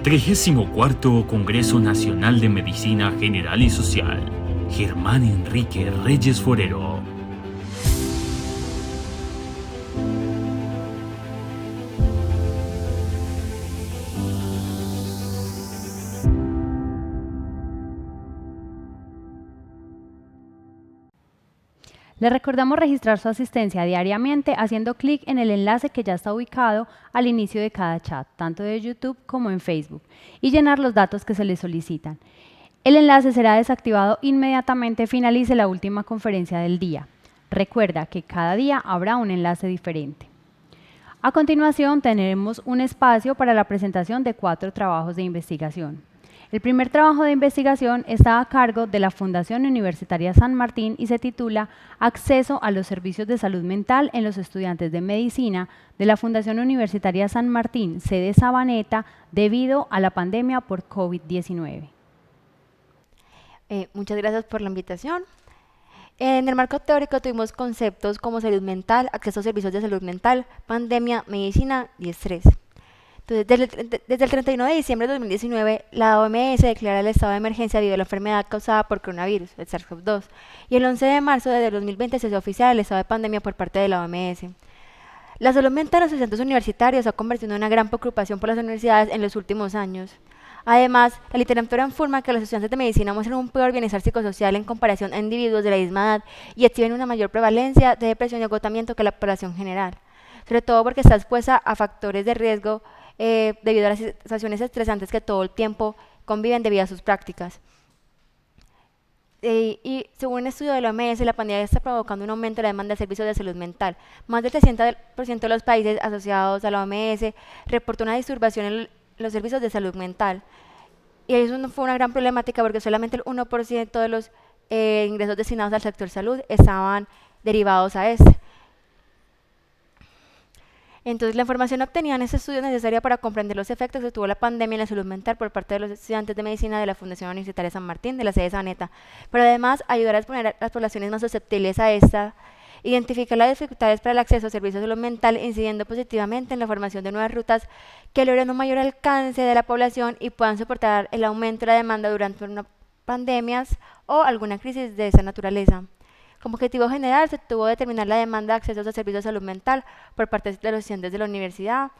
34º Congreso Nacional de Medicina General y Social. Germán Enrique Reyes Forero. Les recordamos registrar su asistencia diariamente haciendo clic en el enlace que ya está ubicado al inicio de cada chat, tanto de YouTube como en Facebook, y llenar los datos que se les solicitan. El enlace será desactivado inmediatamente finalice la última conferencia del día. Recuerda que cada día habrá un enlace diferente. A continuación, tenemos un espacio para la presentación de 4 trabajos de investigación. El primer trabajo de investigación está a cargo de la Fundación Universitaria San Martín y se titula Acceso a los servicios de salud mental en los estudiantes de medicina de la Fundación Universitaria San Martín, sede Sabaneta, debido a la pandemia por COVID-19. Muchas gracias por la invitación. En el marco teórico tuvimos conceptos como salud mental, acceso a servicios de salud mental, pandemia, medicina y estrés. Entonces, desde el 31 de diciembre de 2019, la OMS declara el estado de emergencia debido a la enfermedad causada por coronavirus, el SARS-CoV-2, y el 11 de marzo de 2020 se hizo oficial el estado de pandemia por parte de la OMS. La salud mental de los estudiantes universitarios se ha convertido en una gran preocupación por las universidades en los últimos años. Además, la literatura informa que los estudiantes de medicina muestran un peor bienestar psicosocial en comparación a individuos de la misma edad y exhiben una mayor prevalencia de depresión y agotamiento que la población general, sobre todo porque está expuesta a factores de riesgo debido a las situaciones estresantes que todo el tiempo conviven debido a sus prácticas. Y según un estudio de la OMS, la pandemia está provocando un aumento de la demanda de servicios de salud mental. Más del 60% de los países asociados a la OMS reportó una disturbación en los servicios de salud mental. Y eso no fue una gran problemática porque solamente el 1% de los ingresos destinados al sector salud estaban derivados a este. Entonces, la información obtenida en este estudio es necesaria para comprender los efectos que tuvo la pandemia en la salud mental por parte de los estudiantes de medicina de la Fundación Universitaria San Martín, de la sede Sabaneta, pero además ayudar a exponer a las poblaciones más susceptibles a esta, identificar las dificultades para el acceso a servicios de salud mental, incidiendo positivamente en la formación de nuevas rutas que logren un mayor alcance de la población y puedan soportar el aumento de la demanda durante una pandemias o alguna crisis de esa naturaleza. Como objetivo general, se tuvo que determinar la demanda de acceso a servicios de salud mental por parte de los estudiantes de la universidad,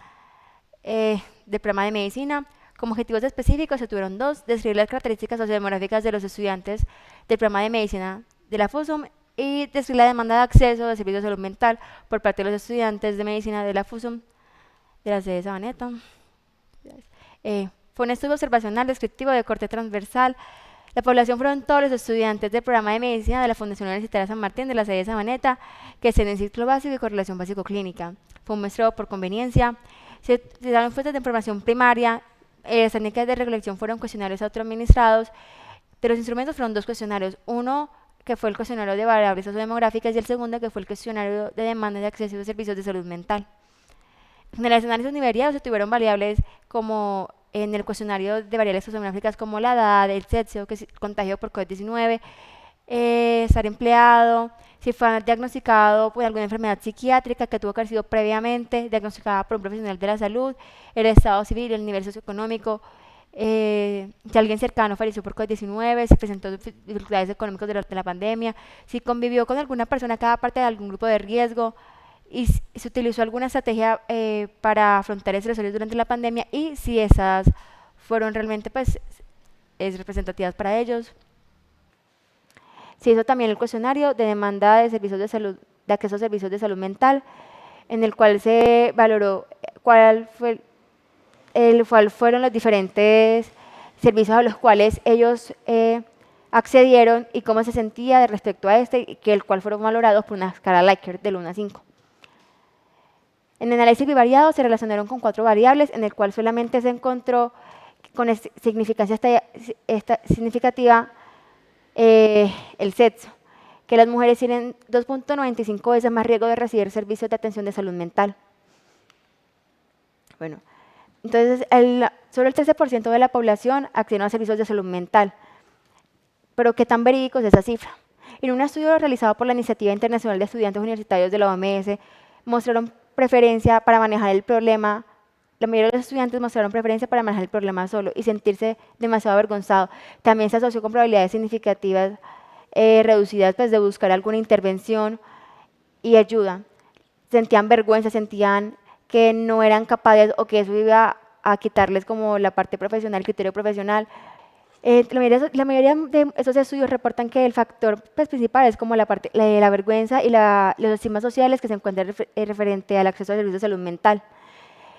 del programa de medicina. Como objetivos específicos se tuvieron 2, describir las características sociodemográficas de los estudiantes del programa de medicina de la FUSUM y describir la demanda de acceso a servicios de salud mental por parte de los estudiantes de medicina de la FUSUM de la sede de Sabaneta. Fue un estudio observacional descriptivo de corte transversal. La población fueron todos los estudiantes del programa de medicina de la Fundación Universitaria San Martín de la sede de Sabaneta, que se en ciclo básico y correlación básico-clínica. Fue un muestreo por conveniencia. Se utilizaron fuentes de información primaria. Las técnicas de recolección fueron cuestionarios autoadministrados. De los instrumentos fueron 2 cuestionarios. Uno, que fue el cuestionario de variables sociodemográficas, y el segundo, que fue el cuestionario de demanda de acceso a servicios de salud mental. En el análisis univariado se tuvieron variables como en el cuestionario de variables sociodemográficas como la edad, el sexo, que es contagio por COVID-19, estar empleado, si fue diagnosticado por alguna enfermedad psiquiátrica que tuvo que haber sido previamente diagnosticada por un profesional de la salud, el estado civil, el nivel socioeconómico, si alguien cercano falleció por COVID-19, si presentó dificultades económicas durante la pandemia, si convivió con alguna persona cada parte de algún grupo de riesgo, y se utilizó alguna estrategia para afrontar estresores durante la pandemia y si esas fueron realmente representativas para ellos. Se hizo también el cuestionario de demanda de servicios de salud, de acceso a servicios de salud mental, en el cual se valoró cuál fueron los diferentes servicios a los cuales ellos accedieron y cómo se sentía respecto a este, y el cual fueron valorados por una escala Likert del 1 a 5. En el análisis bivariado se relacionaron con 4 variables, en el cual solamente se encontró con significancia significativa el sexo, que las mujeres tienen 2.95 veces más riesgo de recibir servicios de atención de salud mental. Bueno, entonces solo el 13% de la población accede a servicios de salud mental, pero ¿qué tan verídico es esa cifra? En un estudio realizado por la Iniciativa Internacional de Estudiantes Universitarios de la OMS, mostraron preferencia para manejar el problema la mayoría de los estudiantes mostraron preferencia para manejar el problema solo y sentirse demasiado avergonzado. También se asoció con probabilidades significativas reducidas pues, de buscar alguna intervención y ayuda. Sentían vergüenza, sentían que no eran capaces o que eso iba a quitarles como la parte profesional, el criterio profesional. La mayoría de esos estudios reportan que el factor pues, principal es como la vergüenza y las estigmas sociales que se encuentran referente al acceso a servicios de salud mental.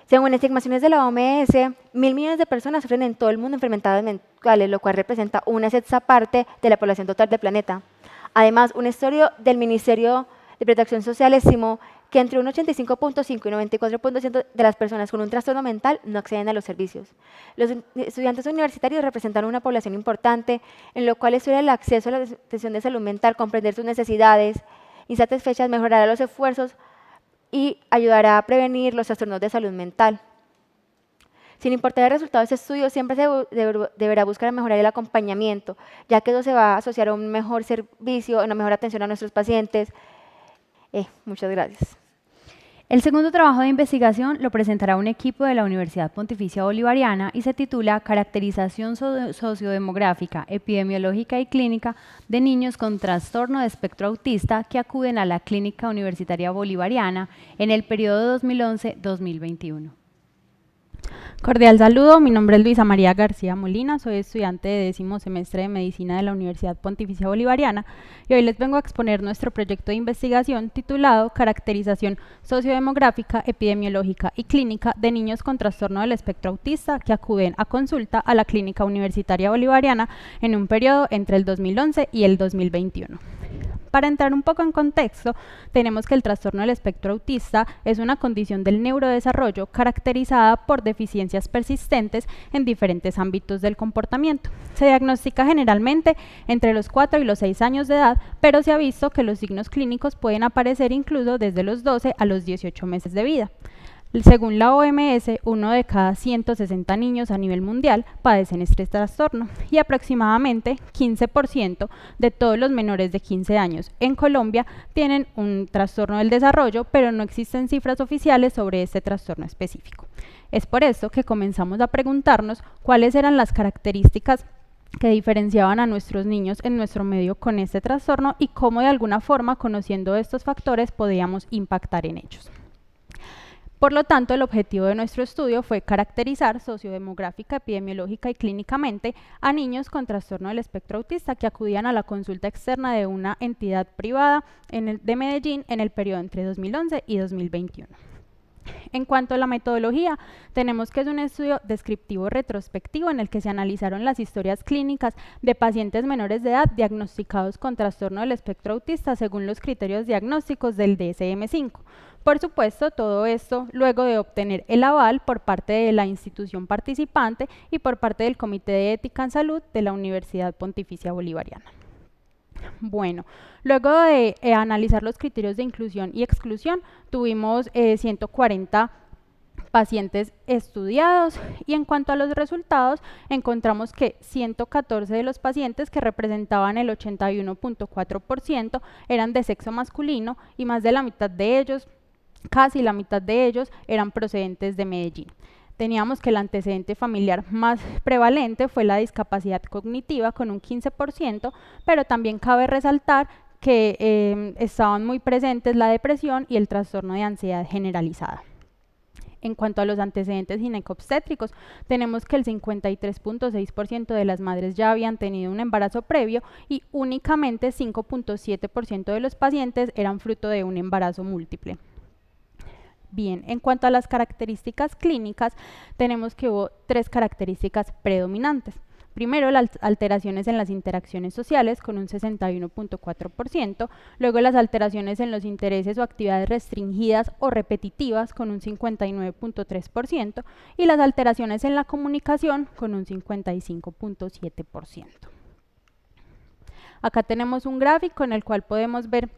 Según estimaciones de la OMS, 1.000 millones de personas sufren en todo el mundo enfermedades mentales, lo cual representa una sexta parte de la población total del planeta. Además, un estudio del Ministerio de Protección Social estimó que entre un 85.5 y 94% de las personas con un trastorno mental no acceden a los servicios. Los estudiantes universitarios representan una población importante, en lo cual estudiar el acceso a la atención de salud mental, comprender sus necesidades insatisfechas, mejorará los esfuerzos y ayudará a prevenir los trastornos de salud mental. Sin importar el resultado de este estudio, siempre se deberá buscar mejorar el acompañamiento, ya que eso se va a asociar a un mejor servicio, a una mejor atención a nuestros pacientes. Muchas gracias. El segundo trabajo de investigación lo presentará un equipo de la Universidad Pontificia Bolivariana y se titula Caracterización sociodemográfica, epidemiológica y clínica de niños con trastorno de espectro autista que acuden a la Clínica Universitaria Bolivariana en el periodo 2011-2021. Cordial saludo, mi nombre es Luisa María García Molina, soy estudiante de 10º semestre de Medicina de la Universidad Pontificia Bolivariana y hoy les vengo a exponer nuestro proyecto de investigación titulado Caracterización sociodemográfica, epidemiológica y clínica de niños con trastorno del espectro autista que acuden a consulta a la Clínica Universitaria Bolivariana en un periodo entre el 2011 y el 2021. Para entrar un poco en contexto, tenemos que el trastorno del espectro autista es una condición del neurodesarrollo caracterizada por deficiencias persistentes en diferentes ámbitos del comportamiento. Se diagnostica generalmente entre los 4 y los 6 años de edad, pero se ha visto que los signos clínicos pueden aparecer incluso desde los 12 a los 18 meses de vida. Según la OMS, 1 de cada 160 niños a nivel mundial padecen este trastorno y aproximadamente 15% de todos los menores de 15 años en Colombia tienen un trastorno del desarrollo, pero no existen cifras oficiales sobre este trastorno específico. Es por esto que comenzamos a preguntarnos cuáles eran las características que diferenciaban a nuestros niños en nuestro medio con este trastorno y cómo de alguna forma, conociendo estos factores, podíamos impactar en ellos. Por lo tanto, el objetivo de nuestro estudio fue caracterizar sociodemográfica, epidemiológica y clínicamente a niños con trastorno del espectro autista que acudían a la consulta externa de una entidad privada de Medellín en el periodo entre 2011 y 2021. En cuanto a la metodología, tenemos que es un estudio descriptivo retrospectivo en el que se analizaron las historias clínicas de pacientes menores de edad diagnosticados con trastorno del espectro autista según los criterios diagnósticos del DSM-5. Por supuesto, todo esto luego de obtener el aval por parte de la institución participante y por parte del Comité de Ética en Salud de la Universidad Pontificia Bolivariana. Bueno, luego de analizar los criterios de inclusión y exclusión, tuvimos 140 pacientes estudiados y en cuanto a los resultados, encontramos que 114 de los pacientes, que representaban el 81.4%, eran de sexo masculino y más de la mitad de ellos, casi la mitad de ellos, eran procedentes de Medellín. Teníamos que el antecedente familiar más prevalente fue la discapacidad cognitiva con un 15%, pero también cabe resaltar que estaban muy presentes la depresión y el trastorno de ansiedad generalizada. En cuanto a los antecedentes ginecobstétricos, tenemos que el 53.6% de las madres ya habían tenido un embarazo previo y únicamente 5.7% de los pacientes eran fruto de un embarazo múltiple. Bien, en cuanto a las características clínicas, tenemos que hubo 3 características predominantes. Primero, las alteraciones en las interacciones sociales con un 61.4%, luego las alteraciones en los intereses o actividades restringidas o repetitivas con un 59.3% y las alteraciones en la comunicación con un 55.7%. Acá tenemos un gráfico en el cual podemos ver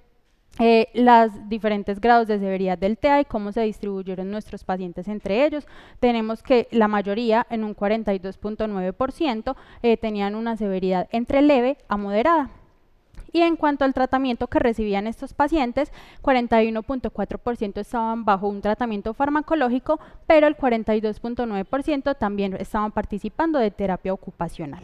los diferentes grados de severidad del TEA y cómo se distribuyeron nuestros pacientes entre ellos. Tenemos que la mayoría, en un 42.9%, tenían una severidad entre leve a moderada. Y en cuanto al tratamiento que recibían estos pacientes, 41.4% estaban bajo un tratamiento farmacológico, pero el 42.9% también estaban participando de terapia ocupacional.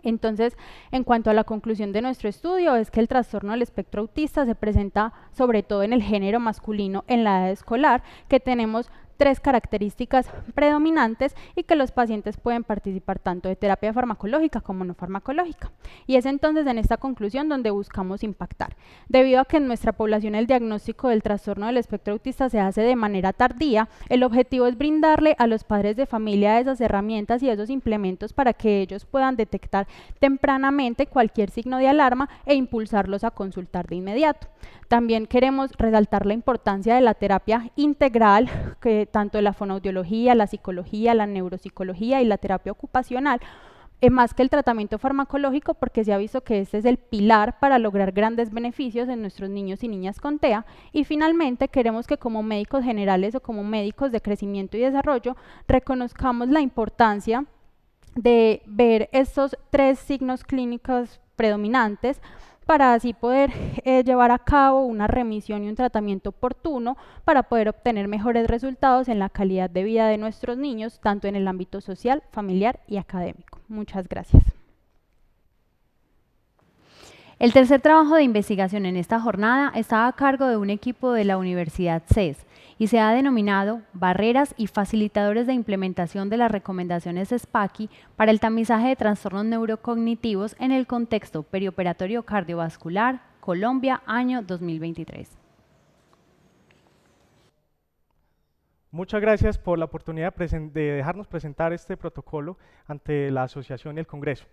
Entonces, en cuanto a la conclusión de nuestro estudio, es que el trastorno del espectro autista se presenta sobre todo en el género masculino en la edad escolar, que tenemos 3 características predominantes y que los pacientes pueden participar tanto de terapia farmacológica como no farmacológica. Y es entonces en esta conclusión donde buscamos impactar. Debido a que en nuestra población el diagnóstico del trastorno del espectro autista se hace de manera tardía, el objetivo es brindarle a los padres de familia esas herramientas y esos implementos para que ellos puedan detectar tempranamente cualquier signo de alarma e impulsarlos a consultar de inmediato. También queremos resaltar la importancia de la terapia integral, que tanto de la fonoaudiología, la psicología, la neuropsicología y la terapia ocupacional, más que el tratamiento farmacológico, porque se ha visto que este es el pilar para lograr grandes beneficios en nuestros niños y niñas con TEA. Y finalmente queremos que como médicos generales o como médicos de crecimiento y desarrollo reconozcamos la importancia de ver estos 3 signos clínicos predominantes para así poder llevar a cabo una remisión y un tratamiento oportuno para poder obtener mejores resultados en la calidad de vida de nuestros niños, tanto en el ámbito social, familiar y académico. Muchas gracias. El tercer trabajo de investigación en esta jornada está a cargo de un equipo de la Universidad CES y se ha denominado Barreras y facilitadores de implementación de las recomendaciones SPACI para el tamizaje de trastornos neurocognitivos en el contexto perioperatorio cardiovascular, Colombia, año 2023. Muchas gracias por la oportunidad de dejarnos presentar este protocolo ante la asociación y el Congreso.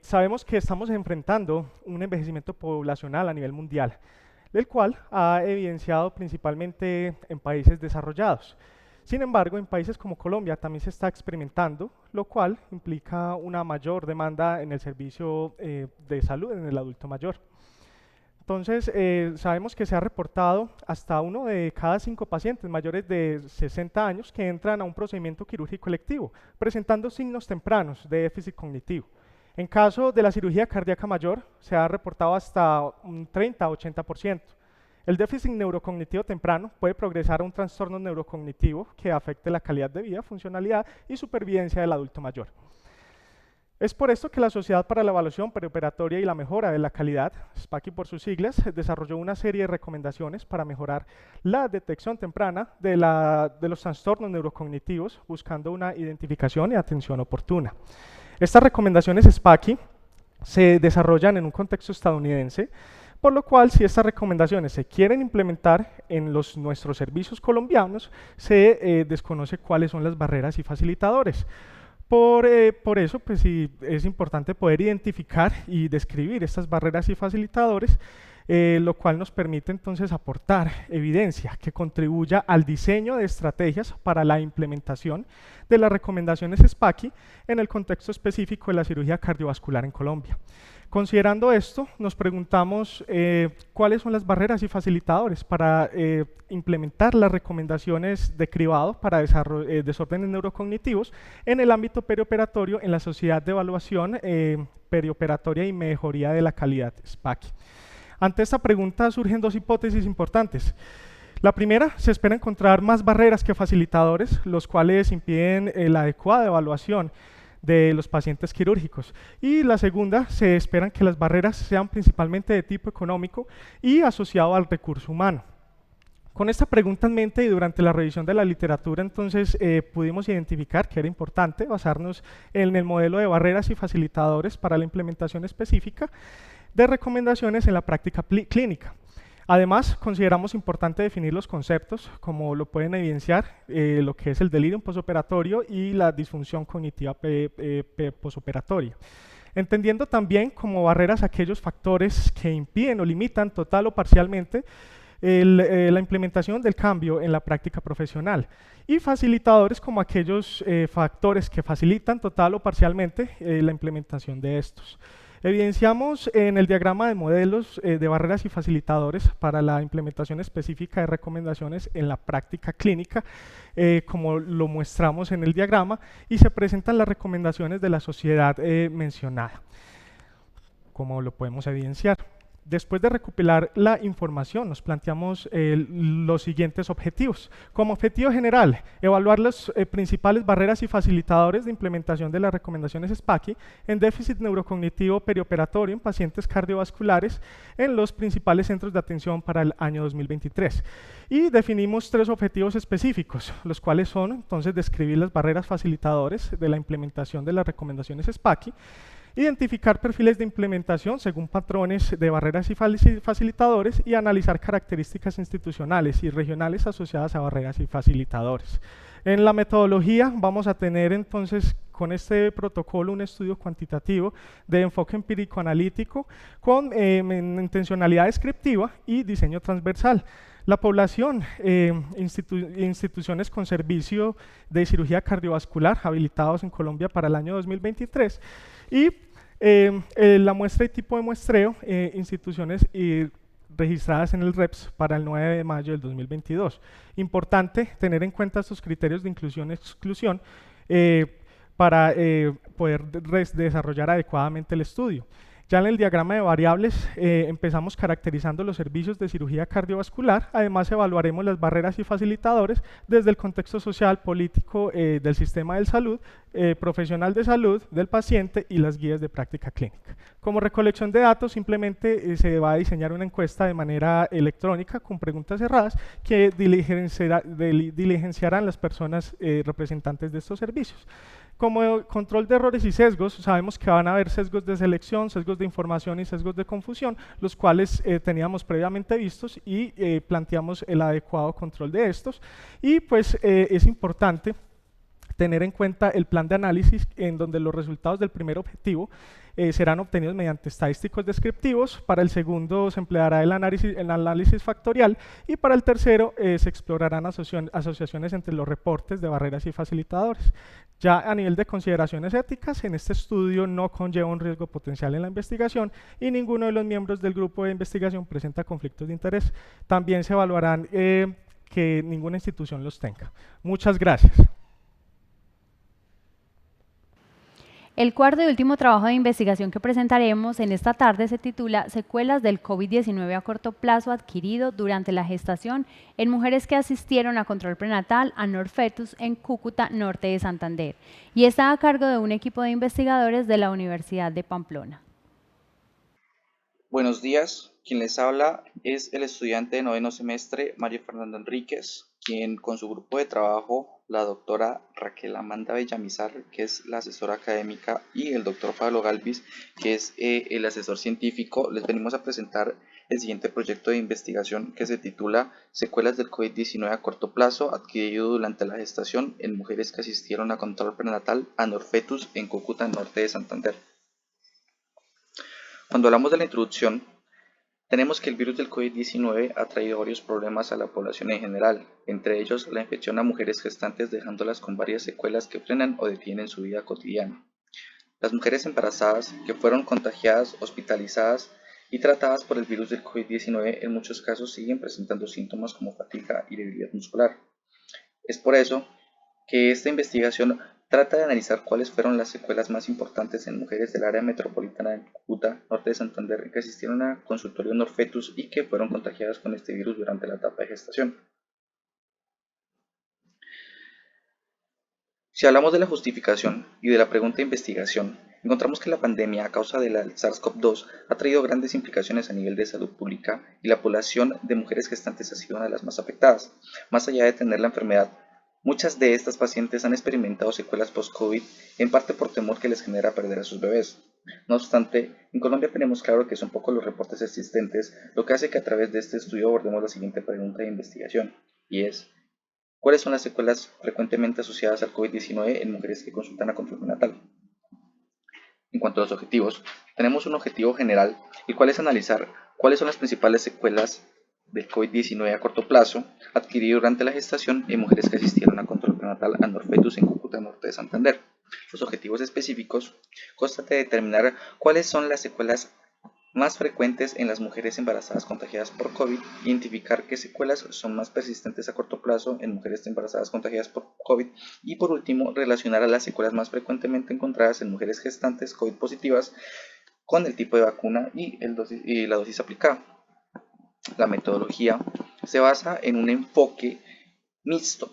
Sabemos que estamos enfrentando un envejecimiento poblacional a nivel mundial, el cual ha evidenciado principalmente en países desarrollados. Sin embargo, en países como Colombia también se está experimentando, lo cual implica una mayor demanda en el servicio de salud en el adulto mayor. Entonces, sabemos que se ha reportado hasta 1 de cada 5 pacientes mayores de 60 años que entran a un procedimiento quirúrgico electivo, presentando signos tempranos de déficit cognitivo. En caso de la cirugía cardíaca mayor, se ha reportado hasta un 30 a 80%. El déficit neurocognitivo temprano puede progresar a un trastorno neurocognitivo que afecte la calidad de vida, funcionalidad y supervivencia del adulto mayor. Es por esto que la Sociedad para la Evaluación Perioperatoria y la Mejora de la Calidad, SPACI por sus siglas, desarrolló una serie de recomendaciones para mejorar la detección temprana de los trastornos neurocognitivos, buscando una identificación y atención oportuna. Estas recomendaciones SPACI se desarrollan en un contexto estadounidense, por lo cual si estas recomendaciones se quieren implementar en nuestros servicios colombianos, se desconoce cuáles son las barreras y facilitadores. Por eso, pues sí, es importante poder identificar y describir estas barreras y facilitadores, lo cual nos permite entonces aportar evidencia que contribuya al diseño de estrategias para la implementación de las recomendaciones SPACI en el contexto específico de la cirugía cardiovascular en Colombia. Considerando esto, nos preguntamos cuáles son las barreras y facilitadores para implementar las recomendaciones de cribado para desórdenes neurocognitivos en el ámbito perioperatorio en la Sociedad de Evaluación Perioperatoria y Mejoría de la Calidad, SPACI. Ante esta pregunta surgen 2 hipótesis importantes. La primera, se espera encontrar más barreras que facilitadores, los cuales impiden la adecuada evaluación de los pacientes quirúrgicos. Y la segunda, se esperan que las barreras sean principalmente de tipo económico y asociado al recurso humano. Con esta pregunta en mente y durante la revisión de la literatura, entonces pudimos identificar que era importante basarnos en el modelo de barreras y facilitadores para la implementación específica de recomendaciones en la práctica clínica. Además, consideramos importante definir los conceptos, como lo pueden evidenciar lo que es el delirium posoperatorio y la disfunción cognitiva posoperatoria. Entendiendo también como barreras aquellos factores que impiden o limitan total o parcialmente la implementación del cambio en la práctica profesional, y facilitadores como aquellos factores que facilitan total o parcialmente la implementación de estos. Evidenciamos en el diagrama de modelos de barreras y facilitadores para la implementación específica de recomendaciones en la práctica clínica, como lo muestramos en el diagrama, y se presentan las recomendaciones de la sociedad mencionada. como lo podemos evidenciar. Después de recopilar la información, nos planteamos los siguientes objetivos. Como objetivo general, evaluar las principales barreras y facilitadores de implementación de las recomendaciones SPACI en déficit neurocognitivo perioperatorio en pacientes cardiovasculares en los principales centros de atención para el año 2023. Y definimos 3 objetivos específicos, los cuales son, entonces, describir las barreras facilitadores de la implementación de las recomendaciones SPACI, identificar perfiles de implementación según patrones de barreras y facilitadores y analizar características institucionales y regionales asociadas a barreras y facilitadores. En la metodología vamos a tener entonces con este protocolo un estudio cuantitativo de enfoque empírico analítico con intencionalidad descriptiva y diseño transversal. La población, instituciones con servicio de cirugía cardiovascular habilitados en Colombia para el año 2023 y la muestra y tipo de muestreo, instituciones registradas en el REPS para el 9 de mayo del 2022. Importante tener en cuenta estos criterios de inclusión y exclusión para poder desarrollar adecuadamente el estudio. Ya en el diagrama de variables empezamos caracterizando los servicios de cirugía cardiovascular. Además, evaluaremos las barreras y facilitadores desde el contexto social, político del sistema de salud, profesional de salud, del paciente y las guías de práctica clínica. Como recolección de datos, simplemente se va a diseñar una encuesta de manera electrónica con preguntas cerradas que diligenciarán las personas representantes de estos servicios. Como control de errores y sesgos, sabemos que van a haber sesgos de selección, sesgos de información y sesgos de confusión, los cuales teníamos previamente vistos y planteamos el adecuado control de estos. Y pues es importante tener en cuenta el plan de análisis en donde los resultados del primer objetivo serán obtenidos mediante estadísticos descriptivos, para el segundo se empleará el análisis factorial y para el tercero se explorarán asociaciones entre los reportes de barreras y facilitadores. Ya a nivel de consideraciones éticas, en este estudio no conlleva un riesgo potencial en la investigación y ninguno de los miembros del grupo de investigación presenta conflictos de interés. También se evaluarán que ninguna institución los tenga. Muchas gracias. El cuarto y último trabajo de investigación que presentaremos en esta tarde se titula Secuelas del COVID-19 a corto plazo adquirido durante la gestación en mujeres que asistieron a control prenatal a Norfetus en Cúcuta, norte de Santander, y está a cargo de un equipo de investigadores de la Universidad de Pamplona. Buenos días, quien les habla es el estudiante de 9º semestre Mario Fernando Enríquez, quien con su grupo de trabajo, la doctora Raquel Amanda Bellamizar, que es la asesora académica, y el doctor Pablo Galvis, que es el asesor científico, les venimos a presentar el siguiente proyecto de investigación que se titula Secuelas del COVID-19 a corto plazo adquirido durante la gestación en mujeres que asistieron a control prenatal a Norfetus en Cúcuta, norte de Santander. Cuando hablamos de la introducción, tenemos que el virus del COVID-19 ha traído varios problemas a la población en general, entre ellos la infección a mujeres gestantes dejándolas con varias secuelas que frenan o detienen su vida cotidiana. Las mujeres embarazadas que fueron contagiadas, hospitalizadas y tratadas por el virus del COVID-19 en muchos casos siguen presentando síntomas como fatiga y debilidad muscular. Es por eso que esta investigación trata de analizar cuáles fueron las secuelas más importantes en mujeres del área metropolitana de Cúcuta, norte de Santander, que asistieron a consultorio Norfetus y que fueron contagiadas con este virus durante la etapa de gestación. Si hablamos de la justificación y de la pregunta de investigación, encontramos que la pandemia a causa de la SARS-CoV-2 ha traído grandes implicaciones a nivel de salud pública y la población de mujeres gestantes ha sido una de las más afectadas. Más allá de tener la enfermedad, muchas de estas pacientes han experimentado secuelas post-COVID, en parte por temor que les genera perder a sus bebés. No obstante, en Colombia tenemos claro que son pocos los reportes existentes, lo que hace que a través de este estudio abordemos la siguiente pregunta de investigación, y es: ¿cuáles son las secuelas frecuentemente asociadas al COVID-19 en mujeres que consultan a control prenatal? En cuanto a los objetivos, tenemos un objetivo general, el cual es analizar cuáles son las principales secuelas del COVID-19 a corto plazo adquirido durante la gestación en mujeres que asistieron a control prenatal a Norfetus en Cúcuta, norte de Santander. Los objetivos específicos constan de determinar cuáles son las secuelas más frecuentes en las mujeres embarazadas contagiadas por COVID, identificar qué secuelas son más persistentes a corto plazo en mujeres embarazadas contagiadas por COVID y por último relacionar a las secuelas más frecuentemente encontradas en mujeres gestantes COVID positivas con el tipo de vacuna y la dosis aplicada. La metodología se basa en un enfoque mixto,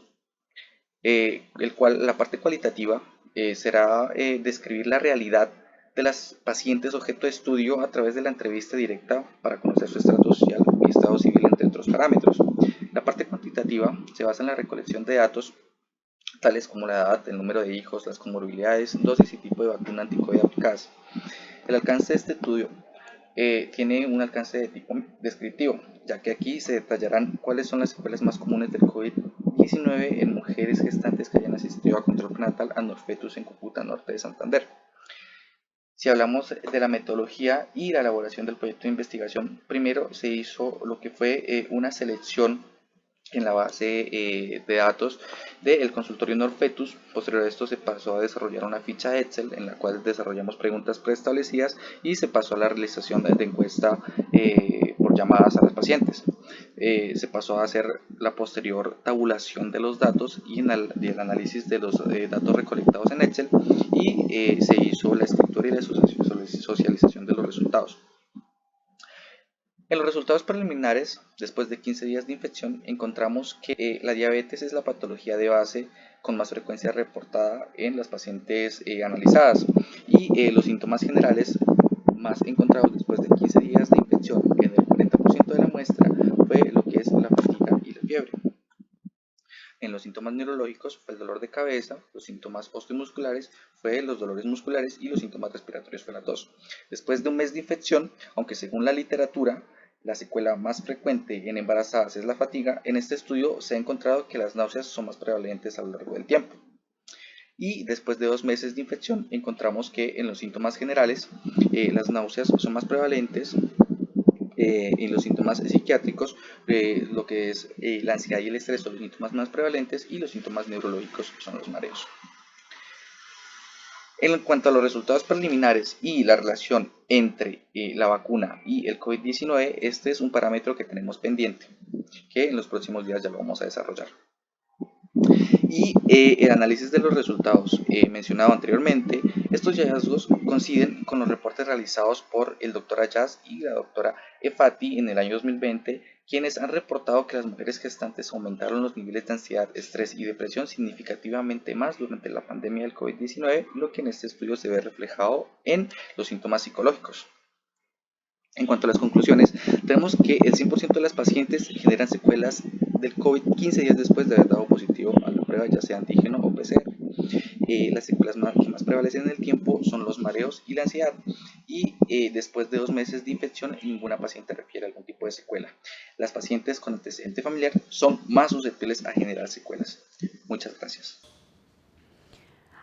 el cual la parte cualitativa será describir la realidad de las pacientes objeto de estudio a través de la entrevista directa para conocer su estrato social y estado civil, entre otros parámetros. La parte cuantitativa se basa en la recolección de datos tales como la edad, el número de hijos, las comorbilidades, dosis y tipo de vacuna anti-COVID aplicadas. El alcance de este estudio tiene un alcance de tipo descriptivo, ya que aquí se detallarán cuáles son las secuelas más comunes del COVID-19 en mujeres gestantes que hayan asistido a control prenatal a Norfetus en Cúcuta, norte de Santander. Si hablamos de la metodología y la elaboración del proyecto de investigación, primero se hizo lo que fue una selección en la base de datos del consultorio Norfetus. Posterior a esto se pasó a desarrollar una ficha Excel en la cual desarrollamos preguntas preestablecidas y se pasó a la realización de encuesta por llamadas a las pacientes. Se pasó a hacer la posterior tabulación de los datos y el análisis de los datos recolectados en Excel, y se hizo la escritura y la socialización de los resultados. En los resultados preliminares, después de 15 días de infección, encontramos que la diabetes es la patología de base con más frecuencia reportada en las pacientes analizadas, y los síntomas generales más encontrados después de 15 días de infección en el 40% de la muestra fue lo que es la fatiga y la fiebre. En los síntomas neurológicos fue el dolor de cabeza, los síntomas osteomusculares fue los dolores musculares y los síntomas respiratorios fue la tos. Después de un mes de infección, aunque según la literatura la secuela más frecuente en embarazadas es la fatiga, en este estudio se ha encontrado que las náuseas son más prevalentes a lo largo del tiempo. Y después de 2 meses de infección encontramos que en los síntomas generales las náuseas son más prevalentes. En los síntomas psiquiátricos, lo que es la ansiedad y el estrés son los síntomas más prevalentes, y los síntomas neurológicos son los mareos. En cuanto a los resultados preliminares y la relación entre la vacuna y el COVID-19, este es un parámetro que tenemos pendiente, que en los próximos días ya lo vamos a desarrollar. Y el análisis de los resultados mencionado anteriormente, estos hallazgos coinciden con los reportes realizados por el Dr. Ayaz y la doctora Efati en el año 2020, quienes han reportado que las mujeres gestantes aumentaron los niveles de ansiedad, estrés y depresión significativamente más durante la pandemia del COVID-19, lo que en este estudio se ve reflejado en los síntomas psicológicos. En cuanto a las conclusiones, tenemos que el 100% de las pacientes generan secuelas del COVID 15 días después de haber dado positivo a la prueba, ya sea antígeno o PCR. Las secuelas que más prevalecen en el tiempo son los mareos y la ansiedad, y después de 2 meses de infección ninguna paciente refiere a algún tipo de secuela. Las pacientes con antecedente familiar son más susceptibles a generar secuelas. Muchas gracias.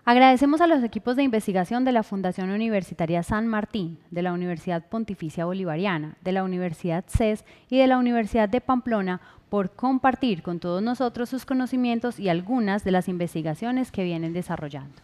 Agradecemos a los equipos de investigación de la Fundación Universitaria San Martín, de la Universidad Pontificia Bolivariana, de la Universidad CES y de la Universidad de Pamplona por compartir con todos nosotros sus conocimientos y algunas de las investigaciones que vienen desarrollando.